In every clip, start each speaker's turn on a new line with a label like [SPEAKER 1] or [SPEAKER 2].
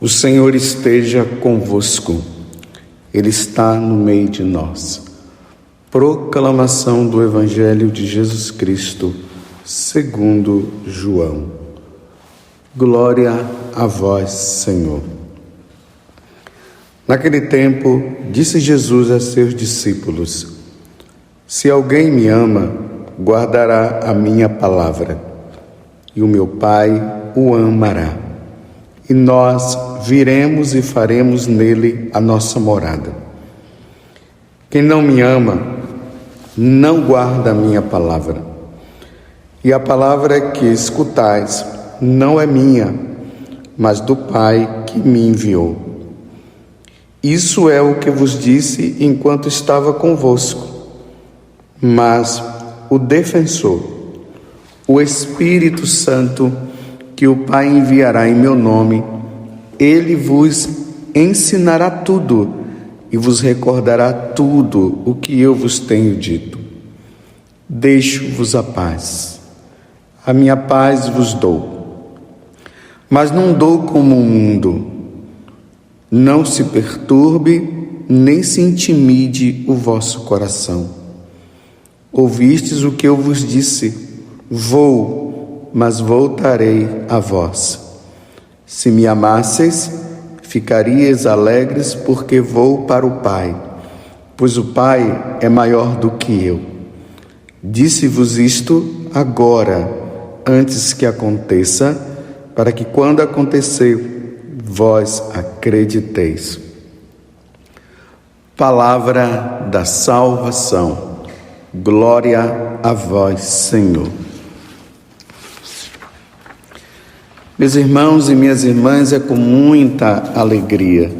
[SPEAKER 1] O Senhor esteja convosco, Ele está no meio de nós. Proclamação do Evangelho de Jesus Cristo, segundo João. Glória a vós, Senhor. Naquele tempo, disse Jesus a seus discípulos: Se alguém me ama, guardará a minha palavra, e o meu Pai o amará. E nós viremos e faremos nele a nossa morada. Quem não me ama, não guarda a minha palavra. E a palavra que escutais não é minha, mas do Pai que me enviou. Isso é o que vos disse enquanto estava convosco. Mas o defensor, o Espírito Santo, que o Pai enviará em meu nome, ele vos ensinará tudo e vos recordará tudo o que eu vos tenho dito. Deixo-vos a paz. A minha paz vos dou. Mas não dou como o mundo. Não se perturbe, nem se intimide o vosso coração. Ouvistes o que eu vos disse: vou, mas voltarei a vós. Se me amasseis, ficarias alegres, porque vou para o Pai, pois o Pai é maior do que eu. Disse-vos isto agora, antes que aconteça, para que quando acontecer, vós acrediteis. Palavra da salvação. Glória a vós, Senhor. Meus irmãos e minhas irmãs, é com muita alegria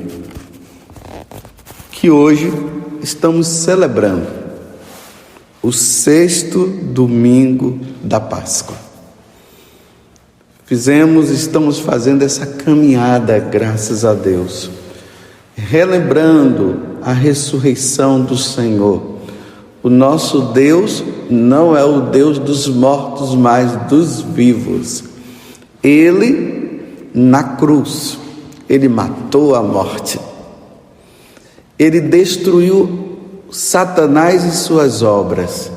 [SPEAKER 1] que hoje estamos celebrando o 6º domingo da Páscoa. Estamos fazendo essa caminhada, graças a Deus, relembrando a ressurreição do Senhor. O nosso Deus não é o Deus dos mortos, mas dos vivos. Ele, na cruz, ele matou a morte. Ele destruiu Satanás e suas obras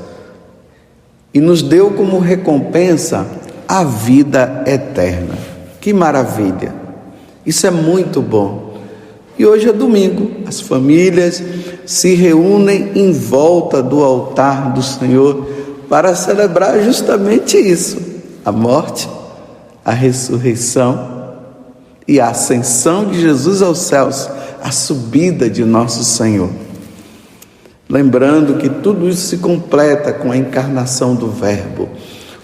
[SPEAKER 1] e nos deu como recompensa a vida eterna. Que maravilha! Isso é muito bom. E hoje é domingo, as famílias se reúnem em volta do altar do Senhor para celebrar justamente isso: a morte, a ressurreição e a ascensão de Jesus aos céus, a subida de nosso Senhor. Lembrando que tudo isso se completa com a encarnação do Verbo.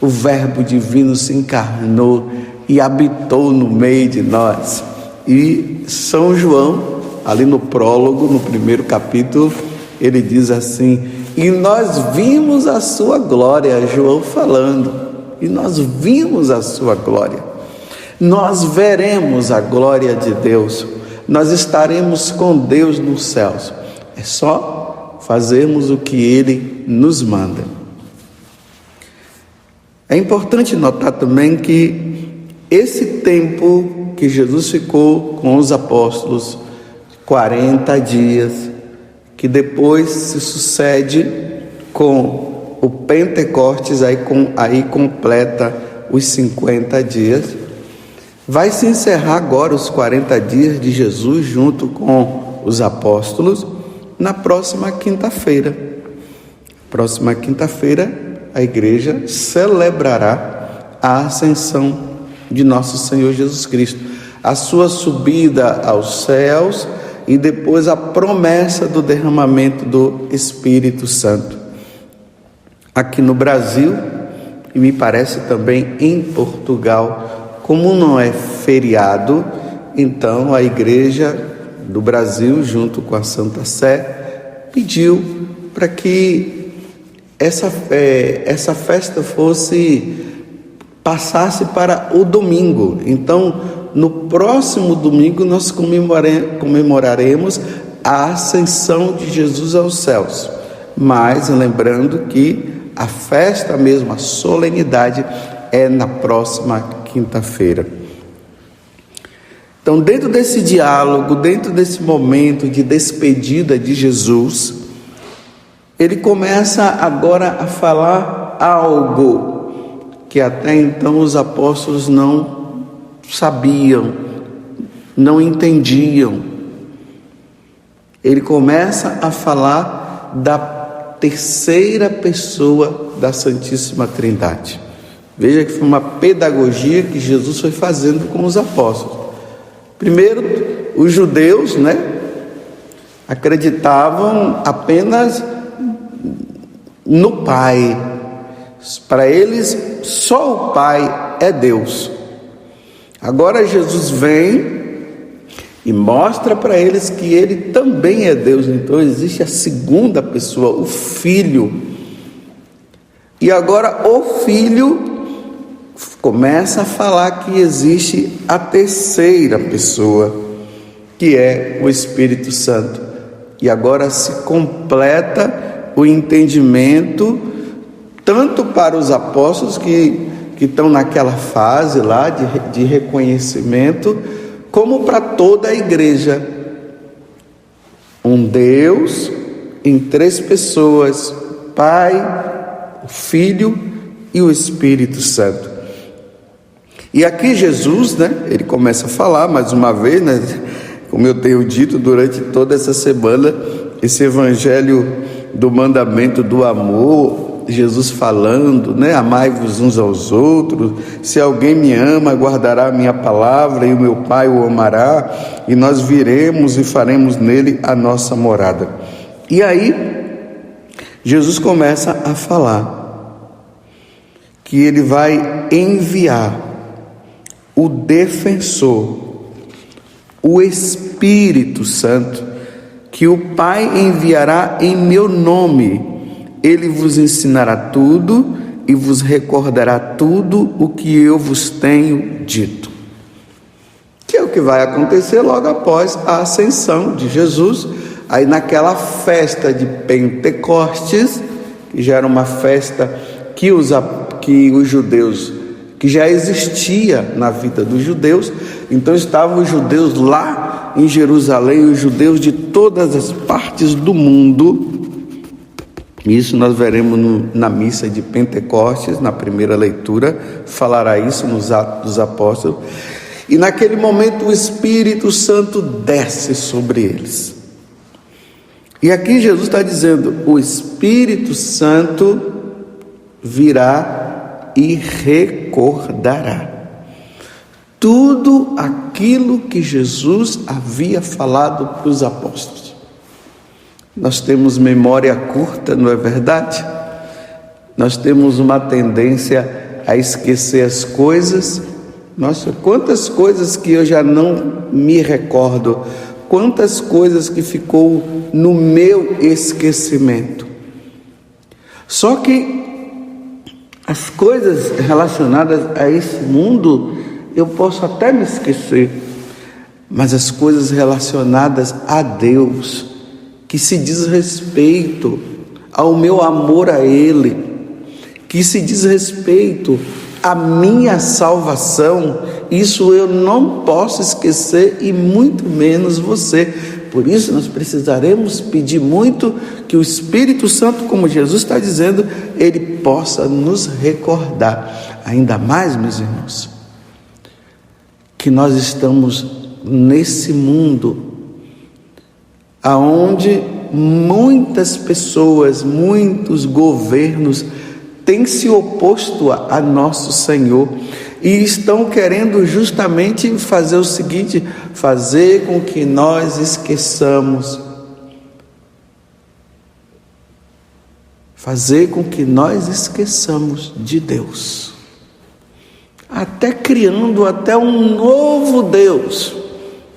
[SPEAKER 1] O Verbo divino se encarnou e habitou no meio de nós. E São João, ali no prólogo, no 1º capítulo, ele diz assim: e nós vimos a sua glória, João falando. E nós vimos a sua glória. Nós veremos a glória de Deus. Nós estaremos com Deus nos céus. É só fazermos o que Ele nos manda. É importante notar também que esse tempo que Jesus ficou com os apóstolos, 40 dias, que depois se sucede com o Pentecostes, aí completa os 50 dias. Vai se encerrar agora os 40 dias de Jesus junto com os apóstolos na próxima quinta-feira. Próxima quinta-feira, a igreja celebrará a ascensão de nosso Senhor Jesus Cristo, a sua subida aos céus e depois a promessa do derramamento do Espírito Santo. Aqui no Brasil, e me parece também em Portugal, como não é feriado, então a Igreja do Brasil, junto com a Santa Sé, pediu para que essa festa passasse para o domingo. Então, no próximo domingo, nós comemoraremos a ascensão de Jesus aos céus. Mas lembrando que a festa mesmo, a solenidade, é na próxima quinta-feira. Então, dentro desse diálogo, dentro desse momento de despedida de Jesus, ele começa agora a falar algo que até então os apóstolos não sabiam, não entendiam. Ele começa a falar da terceira pessoa da Santíssima Trindade. Veja que foi uma pedagogia que Jesus foi fazendo com os apóstolos. Primeiro, os judeus, acreditavam apenas no Pai. Para eles, só o Pai é Deus. Agora Jesus vem e mostra para eles que Ele também é Deus. Então existe a segunda pessoa, o Filho. E agora o Filho começa a falar que existe a terceira pessoa, que é o Espírito Santo. E agora se completa o entendimento, tanto para os apóstolos que estão naquela fase lá de reconhecimento, como para toda a igreja. Um Deus em três pessoas: Pai, o Filho e o Espírito Santo. E aqui Jesus, ele começa a falar mais uma vez, como eu tenho dito durante toda essa semana, esse evangelho do mandamento do amor, Jesus falando, amai-vos uns aos outros, se alguém me ama, guardará a minha palavra, e o meu Pai o amará, e nós viremos e faremos nele a nossa morada. E aí, Jesus começa a falar que ele vai enviar o defensor, o Espírito Santo, que o Pai enviará em meu nome. Ele vos ensinará tudo e vos recordará tudo o que eu vos tenho dito. Que é o que vai acontecer logo após a ascensão de Jesus, aí naquela festa de Pentecostes, que já era uma festa que os judeus, que já existia na vida dos judeus. Então estavam os judeus lá em Jerusalém, os judeus de todas as partes do mundo. Isso nós veremos na missa de Pentecostes, na primeira leitura, falará isso nos Atos dos Apóstolos. E naquele momento o Espírito Santo desce sobre eles. E aqui Jesus está dizendo: o Espírito Santo virá e recordará tudo aquilo que Jesus havia falado para os apóstolos. Nós temos memória curta, não é verdade? Nós temos uma tendência a esquecer as coisas. Nossa, quantas coisas que eu já não me recordo, quantas coisas que ficou no meu esquecimento. Só que as coisas relacionadas a esse mundo, eu posso até me esquecer, mas as coisas relacionadas a Deus, que se diz respeito ao meu amor a Ele, que se diz respeito à minha salvação, isso eu não posso esquecer, e muito menos você. Por isso nós precisaremos pedir muito que o Espírito Santo, como Jesus está dizendo, ele possa nos recordar. Ainda mais, meus irmãos, que nós estamos nesse mundo aonde muitas pessoas, muitos governos têm se oposto a nosso Senhor e estão querendo justamente fazer o seguinte: fazer com que nós esqueçamos, de Deus, até criando um novo Deus,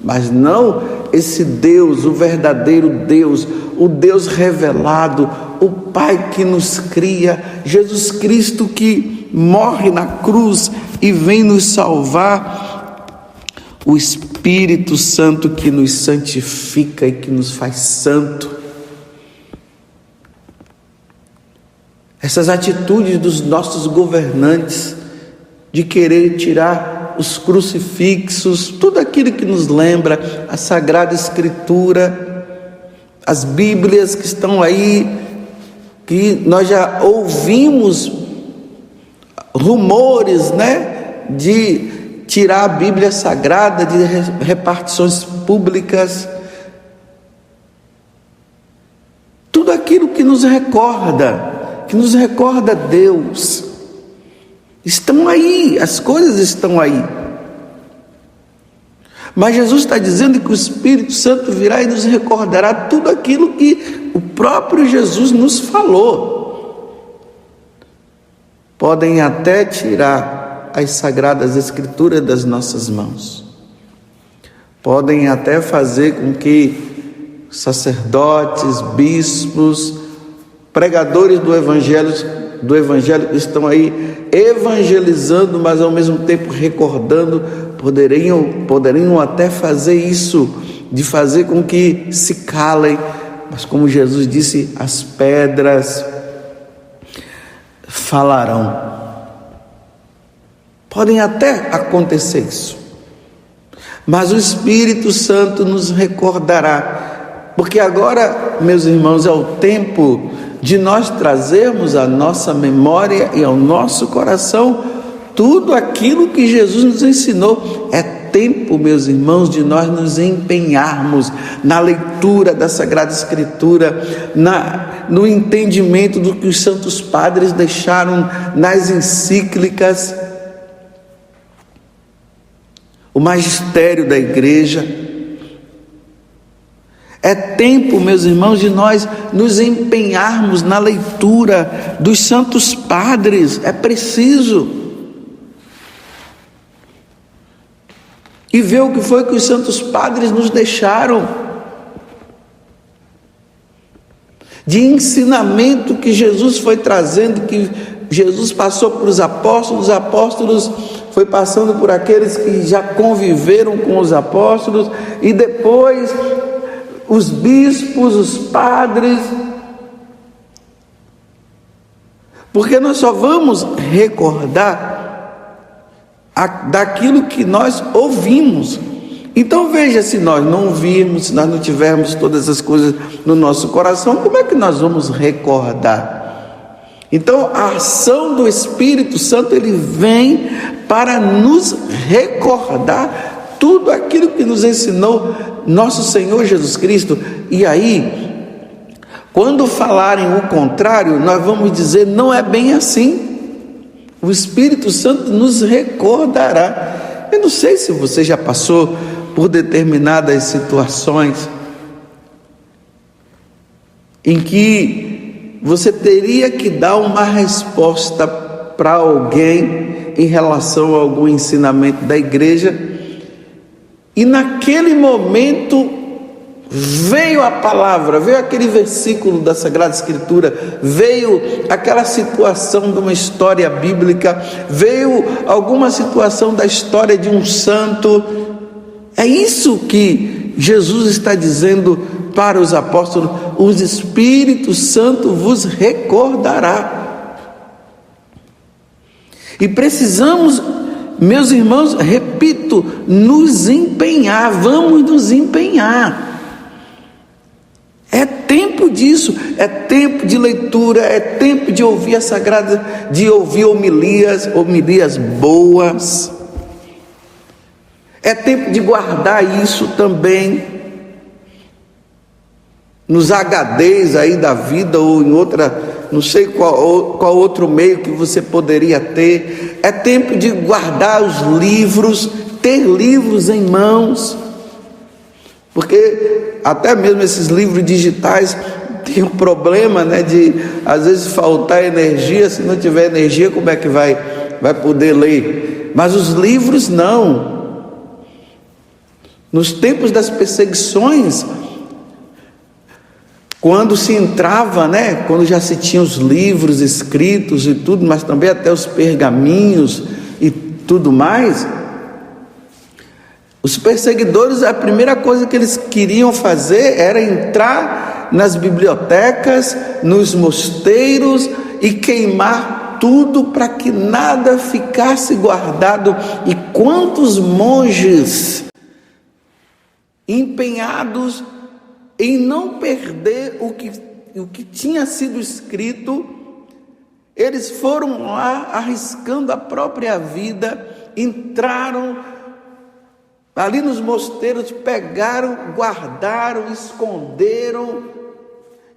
[SPEAKER 1] mas não esse Deus, o verdadeiro Deus, o Deus revelado, o Pai que nos cria, Jesus Cristo que morre na cruz e vem nos salvar, o Espírito Santo que nos santifica e que nos faz santo. Essas atitudes dos nossos governantes de querer tirar
[SPEAKER 2] os crucifixos, tudo aquilo que nos lembra a Sagrada Escritura, as Bíblias que estão aí, que nós já ouvimos rumores, né, de tirar a Bíblia Sagrada de repartições públicas. Tudo aquilo que nos recorda Deus, estão aí, as coisas estão aí. Mas Jesus está dizendo que o Espírito Santo virá e nos recordará tudo aquilo que o próprio Jesus nos falou. Podem até tirar as Sagradas Escrituras das nossas mãos. Podem até fazer com que sacerdotes, bispos, pregadores do Evangelho que estão aí evangelizando, mas ao mesmo tempo recordando, poderiam até fazer isso, de fazer com que se calem, mas como Jesus disse, as pedras falarão. Podem até acontecer isso, mas o Espírito Santo nos recordará, porque agora, meus irmãos, é o tempo de nós trazermos à nossa memória e ao nosso coração tudo aquilo que Jesus nos ensinou. É tempo, meus irmãos, de nós nos empenharmos na leitura da Sagrada Escritura, no entendimento do que os santos padres deixaram nas encíclicas, o magistério da igreja. É tempo, meus irmãos, de nós nos empenharmos na leitura dos santos padres. É preciso. E ver o que foi que os santos padres nos deixaram, de ensinamento que Jesus foi trazendo, que Jesus passou para os apóstolos foi passando por aqueles que já conviveram com os apóstolos, e depois os bispos, os padres, porque nós só vamos recordar daquilo que nós ouvimos. Então veja, se nós não ouvirmos, se nós não tivermos todas as coisas no nosso coração, como é que nós vamos recordar? Então a ação do Espírito Santo, ele vem para nos recordar tudo aquilo que nos ensinou nosso Senhor Jesus Cristo. E aí, quando falarem o contrário, nós vamos dizer, não é bem assim. O Espírito Santo nos recordará. Eu não sei se você já passou por determinadas situações em que você teria que dar uma resposta para alguém em relação a algum ensinamento da igreja, e naquele momento veio a palavra, veio aquele versículo da Sagrada Escritura, veio aquela situação de uma história bíblica, veio alguma situação da história de um santo. É isso que Jesus está dizendo para os apóstolos: o Espírito Santo vos recordará. E precisamos, meus irmãos, repito, nos empenhar, vamos nos empenhar. É tempo disso, é tempo de leitura, é tempo de ouvir a Sagrada, de ouvir homilias boas. É tempo de guardar isso também nos HDs aí da vida, ou em outra, não sei qual outro meio que você poderia ter. É tempo de guardar os livros, ter livros em mãos, porque até mesmo esses livros digitais tem um problema, né, de às vezes faltar energia. Se não tiver energia, como é que vai poder ler? Mas os livros não. Nos tempos das perseguições, quando se entrava, né, quando já se tinha os livros escritos e tudo, mas também até os pergaminhos e tudo mais, os perseguidores, a primeira coisa que eles queriam fazer era entrar nas bibliotecas, nos mosteiros e queimar tudo para que nada ficasse guardado. E quantos monges empenhados em não perder o que tinha sido escrito, eles foram lá arriscando a própria vida, entraram ali nos mosteiros, pegaram, guardaram, esconderam,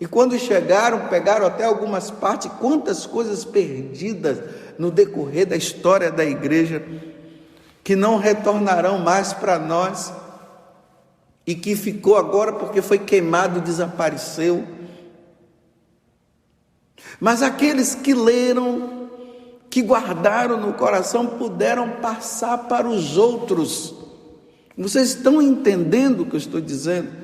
[SPEAKER 2] e quando chegaram, pegaram até algumas partes. Quantas coisas perdidas no decorrer da história da igreja, que não retornarão mais para nós, e que ficou agora porque foi queimado, desapareceu. Mas aqueles que leram, que guardaram no coração, puderam passar para os outros. Vocês estão entendendo o que eu estou dizendo?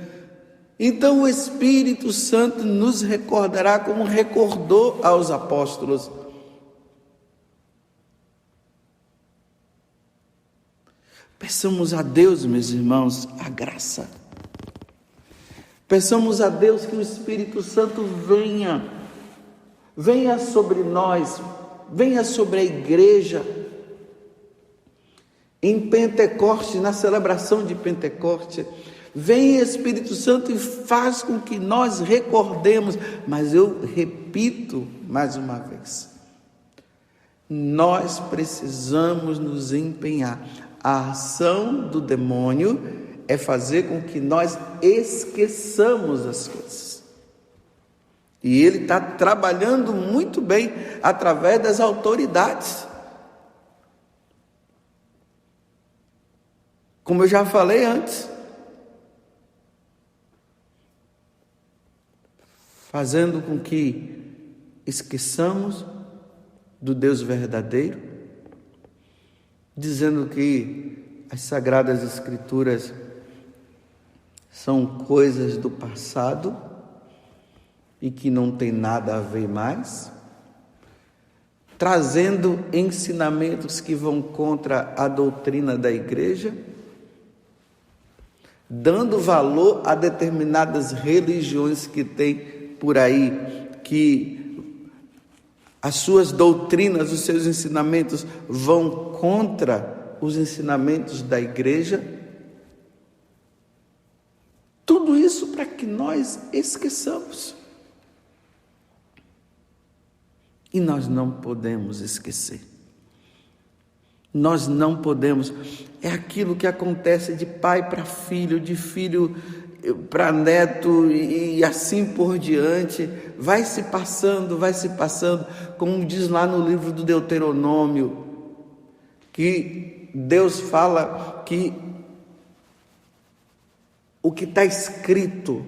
[SPEAKER 2] Então o Espírito Santo nos recordará como recordou aos apóstolos. Peçamos a Deus, meus irmãos, a graça. Peçamos a Deus que o Espírito Santo venha sobre nós, venha sobre a igreja. Em Pentecoste, na celebração de Pentecoste, vem Espírito Santo e faz com que nós recordemos. Mas eu repito mais uma vez, nós precisamos nos empenhar. A ação do demônio é fazer com que nós esqueçamos as coisas. E ele está trabalhando muito bem através das autoridades. Como eu já falei antes, fazendo com que esqueçamos do Deus verdadeiro, dizendo que as Sagradas Escrituras são coisas do passado e que não tem nada a ver mais, trazendo ensinamentos que vão contra a doutrina da igreja, dando valor a determinadas religiões que tem por aí, que as suas doutrinas, os seus ensinamentos vão contra os ensinamentos da igreja. Tudo isso para que nós esqueçamos. E nós não podemos esquecer. Nós não podemos. É aquilo que acontece de pai para filho, de filho para neto e assim por diante. Vai se passando, como diz lá no livro do Deuteronômio, que Deus fala que o que está escrito,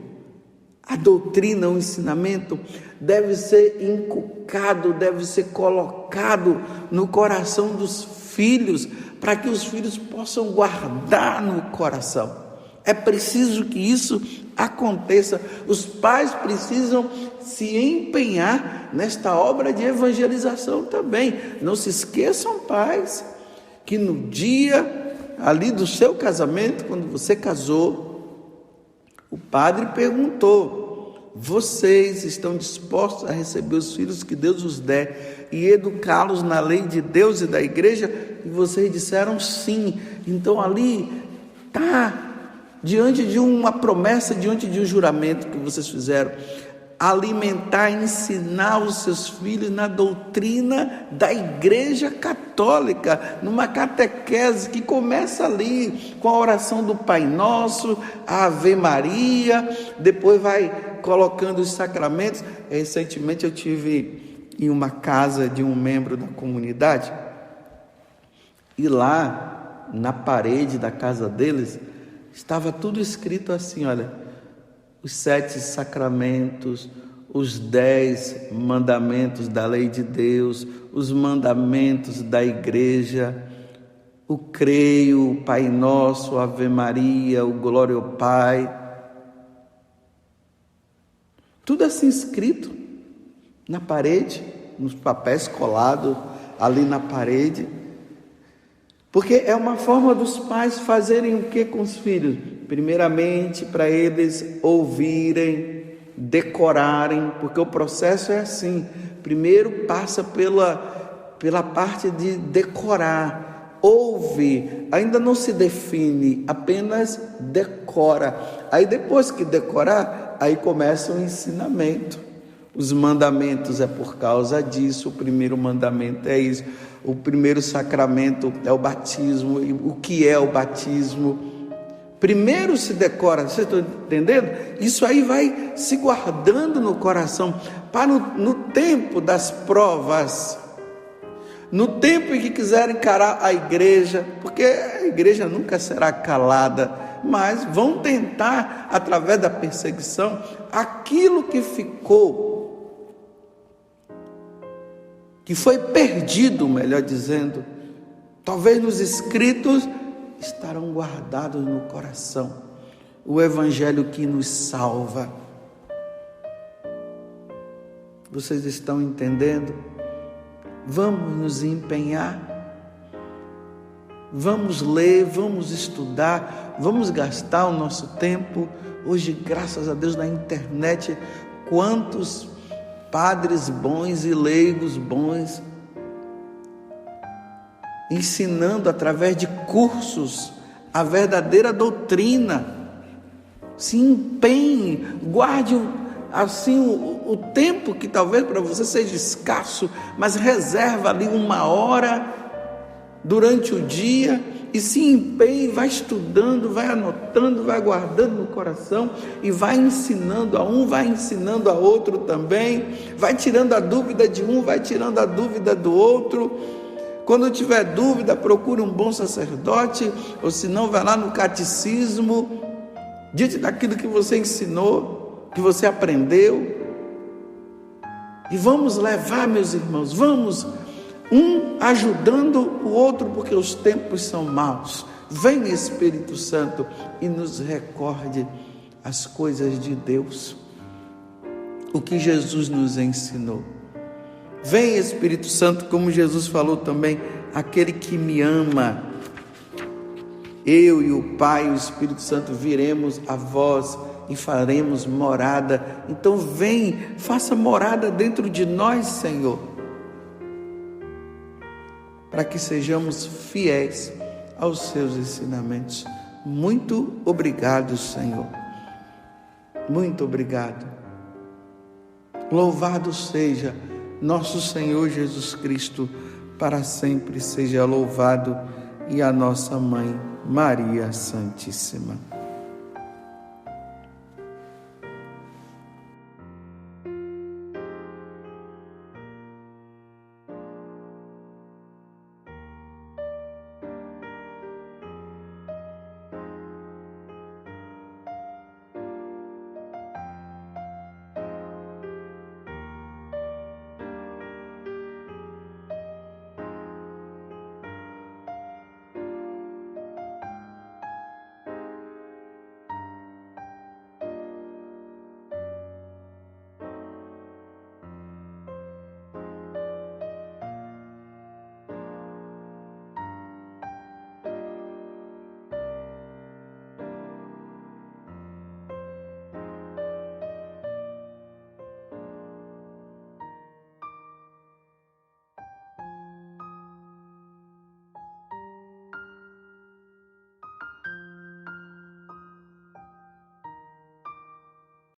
[SPEAKER 2] a doutrina, o ensinamento, deve ser inculcado, deve ser colocado no coração dos filhos, para que os filhos possam guardar no coração. É preciso que isso aconteça. Os pais precisam se empenhar nesta obra de evangelização também. Não se esqueçam, pais, que no dia ali do seu casamento, quando você casou, o padre perguntou: vocês estão dispostos a receber os filhos que Deus os der e educá-los na lei de Deus e da igreja? E vocês disseram sim. Então ali está, diante de uma promessa, diante de um juramento que vocês fizeram, alimentar, ensinar os seus filhos na doutrina da Igreja Católica, numa catequese que começa ali com a oração do Pai Nosso, a Ave Maria, depois vai colocando os sacramentos. Recentemente eu tive em uma casa de um membro da comunidade, e lá na parede da casa deles estava tudo escrito assim, olha: os 7 sacramentos, os 10 mandamentos da lei de Deus, os mandamentos da igreja, o creio, o Pai Nosso, a Ave Maria, o Glória ao Pai. Tudo assim escrito na parede, nos papéis colados ali na parede. Porque é uma forma dos pais fazerem o que com os filhos? Primeiramente, para eles ouvirem, decorarem, porque o processo é assim. Primeiro passa pela pela parte de decorar, ouve, ainda não se define, apenas decora. Aí depois que decorar, aí começa o ensinamento. Os mandamentos é por causa disso, o primeiro mandamento é isso, o primeiro sacramento é o batismo, o que é o batismo? Primeiro se decora, vocês estão entendendo? Isso aí vai se guardando no coração, para no tempo das provas, no tempo em que quiserem encarar a igreja, porque a igreja nunca será calada, mas vão tentar, através da perseguição, aquilo que ficou, que foi perdido, melhor dizendo, talvez nos escritos, estarão guardados no coração. O evangelho que nos salva. Vocês estão entendendo? Vamos nos empenhar, vamos ler, vamos estudar, vamos gastar o nosso tempo. Hoje, graças a Deus, na internet, quantos padres bons e leigos bons, ensinando através de cursos a verdadeira doutrina. Se empenhe, guarde assim o tempo que talvez para você seja escasso, mas reserva ali 1 hora durante o dia e se empenhe, vai estudando, vai anotando, vai guardando no coração e vai ensinando a um, vai ensinando a outro também, vai tirando a dúvida de um, vai tirando a dúvida do outro. Quando tiver dúvida, procure um bom sacerdote, ou se não, vai lá no catecismo, diante daquilo que você ensinou, que você aprendeu. E vamos levar, meus irmãos, vamos um ajudando o outro, porque os tempos são maus. Vem, Espírito Santo, e nos recorde as coisas de Deus, o que Jesus nos ensinou. Vem, Espírito Santo, como Jesus falou também, aquele que me ama, eu e o Pai e o Espírito Santo viremos a vós e faremos morada. Então vem, faça morada dentro de nós, Senhor, para que sejamos fiéis aos seus ensinamentos. Muito obrigado, Senhor. Muito obrigado. Louvado seja nosso Senhor Jesus Cristo, para sempre seja louvado, e a nossa Mãe Maria Santíssima.